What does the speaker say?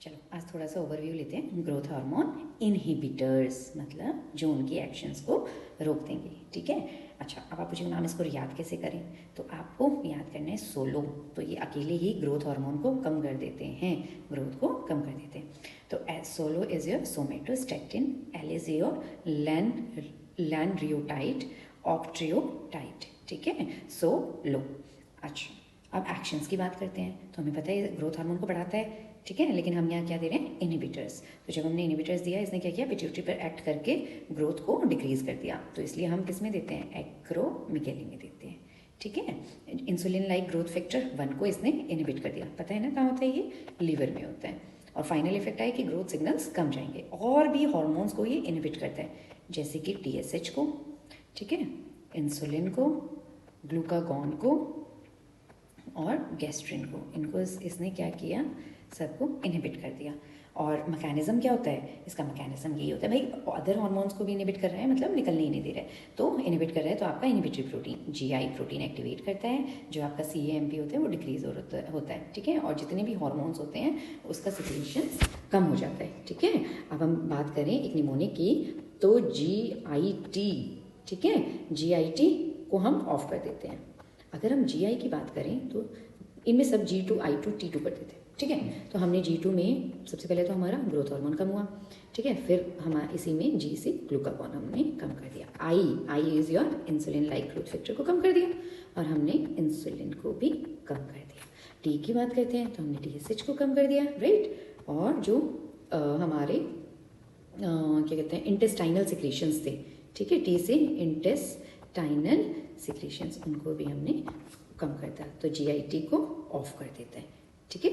चलो आज थोड़ा सा ओवरव्यू लेते हैं। ग्रोथ हार्मोन इनहिबिटर्स मतलब जो उनकी एक्शंस को रोक देंगे, ठीक है। अच्छा, अब आप पूछेंगे मैम इसको याद कैसे करें, तो आपको याद करना है सोलो। तो ये अकेले ही ग्रोथ हार्मोन को कम कर देते हैं, ग्रोथ को कम कर देते हैं। तो solo is your somatostatin, L is your lanreotide, octreotide, ठीक है। सो लो। अच्छा, अब एक्शंस की बात करते हैं। तो हमें पता है ग्रोथ हार्मोन को बढ़ाता है, ठीक है, लेकिन हम यहाँ क्या दे रहे हैं, इनहिबिटर्स। तो जब हमने इनहिबिटर्स दिया, इसने क्या किया, पिट्यूटरी पर एक्ट करके ग्रोथ को डिक्रीज कर दिया। तो इसलिए हम किस में देते हैं, एक्रोमेगेली में देते हैं, ठीक है। इंसुलिन लाइक ग्रोथ फैक्टर 1 को इसने इनहिबिट कर दिया। पता है ना कहाँ होता है, ये लीवर में होता है। और फाइनल इफेक्ट आए कि ग्रोथ सिग्नल्स कम जाएंगे। और भी हॉर्मोन्स को ये इनहिबिट करता है, जैसे कि TSH को, ठीक है, इंसुलिन को, ग्लूकागॉन को और गैस्ट्रिन को। इनको इसने क्या किया, सबको इनहिबिट कर दिया। और मैकेनिज्म क्या होता है, इसका मैकेनिज्म यही होता है भाई, अदर हार्मोन्स को भी इनहिबिट कर रहा है, मतलब निकलने ही नहीं दे रहा है। तो इनहिबिट कर रहा है तो आपका inhibitory protein GI protein activate करता है, जो आपका CAMP होता है वो डिक्रीज होता है, ठीक है। और जितने भी हार्मोन्स होते हैं उसका सिक्रीशन कम हो जाता है, ठीक है। अब हम बात करें एक निमोनिक की, तो GIT, ठीक है, GIT को हम ऑफ कर देते हैं। अगर हम GI की बात करें तो इनमें सब G2, I2, T2 कर देते हैं, ठीक है। तो हमने G2 में सबसे पहले तो हमारा ग्रोथ हार्मोन कम हुआ, ठीक है। फिर हम इसी में G से ग्लूकागॉन हमने कम कर दिया। I is your insulin like growth factor को कम कर दिया, और हमने इंसुलिन को भी कम कर दिया। T की बात करते हैं तो हमने TSH को कम कर दिया, राइट। और जो हमारे क्या कहते हैं, इंटेस्टाइनल सिक्रीशंस थे, ठीक है, T से इंटेस्टाइनल सिक्रीशंस, उनको भी हमने कम कर दिया। तो GIT को ऑफ कर देता है, ठीक है।